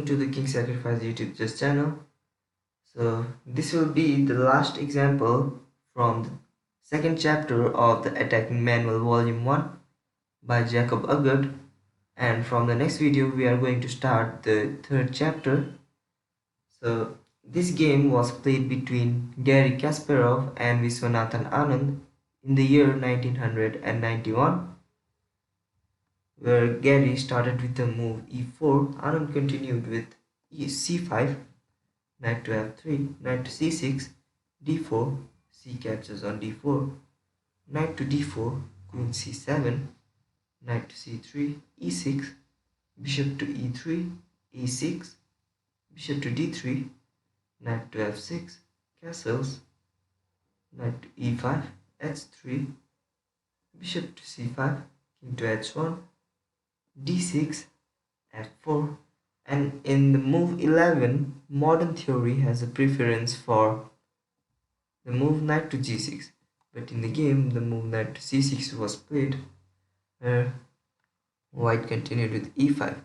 to the King Sacrifice YouTube Just channel. So this will be the last example from the second chapter of the Attacking Manual Volume 1 by Jacob Uggard, and from the next video we are going to start the third chapter. So this game was played between Garry Kasparov and Viswanathan Anand in the year 1991, where Garry started with the move e4, Anand continued with c5, knight to f3, knight to c6, d4, c captures on d4, knight to d4, queen c7, knight to c3, e6, bishop to e3, e6, bishop to d3, knight to f6, castles, knight to e5, h3, bishop to c5, king to h1, d6, f4, and in the move 11, modern theory has a preference for the move knight to g6, but in the game the move knight to c6 was played, where white continued with e5.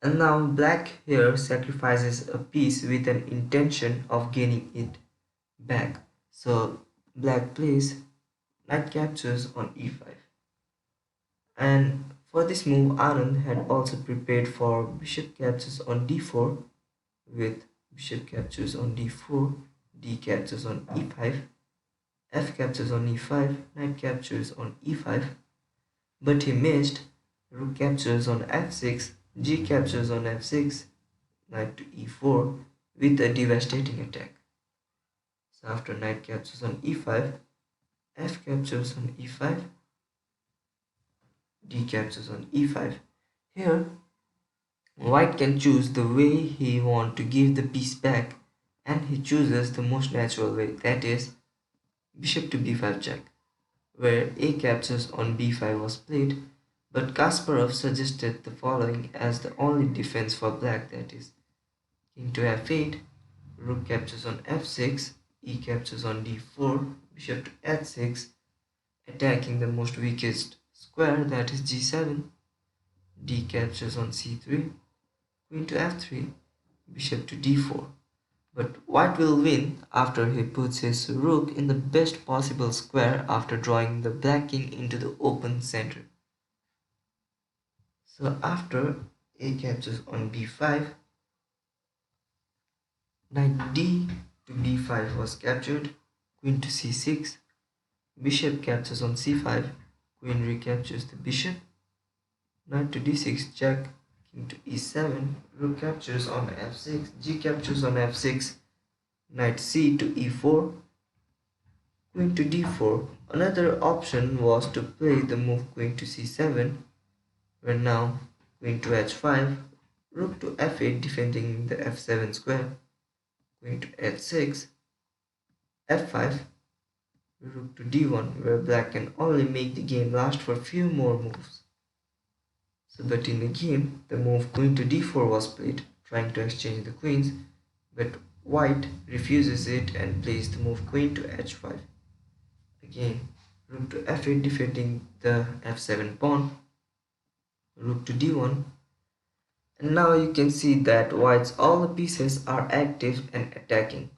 And now black here sacrifices a piece with an intention of gaining it back. So black plays knight captures on e5. And for this move, Anand had also prepared for bishop captures on d4 with bishop captures on d4, d captures on e5, f captures on e5, knight captures on e5, but he missed rook captures on f6, g captures on f6, knight to e4 with a devastating attack. So after knight captures on e5, f captures on e5, d captures on e5. Here, white can choose the way he wants to give the piece back, and he chooses the most natural way, that is bishop to b5 check, where a captures on b5 was played, but Kasparov suggested the following as the only defense for black, that is king to f8, rook captures on f6, e captures on d4, bishop to h6, attacking the most weakest square, that is g7, d captures on c3, queen to f3, bishop to d4. But white will win after he puts his rook in the best possible square after drawing the black king into the open center. So after a captures on b5, knight d to b5 was captured, queen to c6, bishop captures on c5, queen recaptures the bishop, knight to d6 check, king to e7, rook captures on f6, g captures on f6, knight c to e4, queen to d4. Another option was to play the move queen to c7, where now queen to h5, rook to f8 defending the f7 square, queen to h6, f5, rook to d1, where black can only make the game last for a few more moves. So, but in the game, the move queen to d4 was played, trying to exchange the queens, but white refuses it and plays the move queen to h5. Again, rook to f8 defending the f7 pawn, rook to d1, and now you can see that white's all the pieces are active and attacking,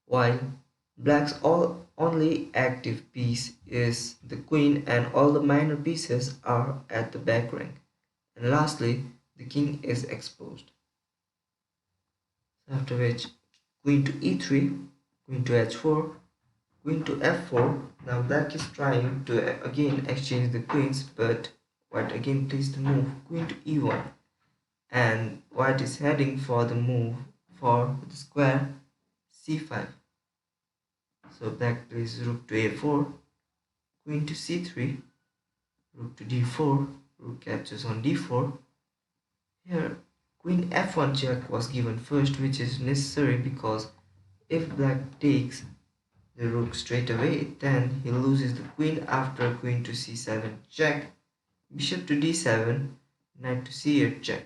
while black's only active piece is the queen and all the minor pieces are at the back rank. And lastly, the king is exposed. After which, queen to e3, queen to h4, queen to f4. Now black is trying to again exchange the queens, but white again plays the move queen to e1, and white is heading for the move for the square c5. So black plays rook to a4, queen to c3, rook to d4, rook captures on d4. Here queen f1 check was given first, which is necessary because if black takes the rook straight away, then he loses the queen after queen to c7 check, bishop to d7, knight to c8 check,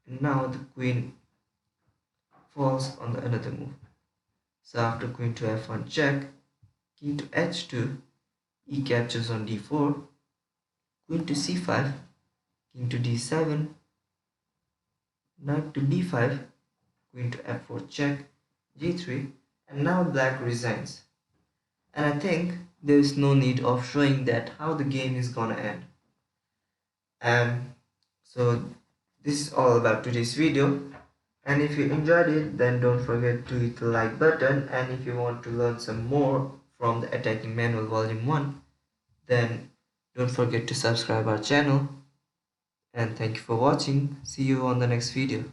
and now the queen falls on the another move. So after queen to f1 check, king to h2, e captures on d4, queen to c5, king to d7, knight to b5, queen to f4 check, g3, and now black resigns. And I think there is no need of showing that how the game is gonna end. And so this is all about today's video. And if you enjoyed it, then don't forget to hit the like button. And if you want to learn some more from the Attacking Manual Volume 1, then don't forget to subscribe our channel. And thank you for watching. See you on the next video.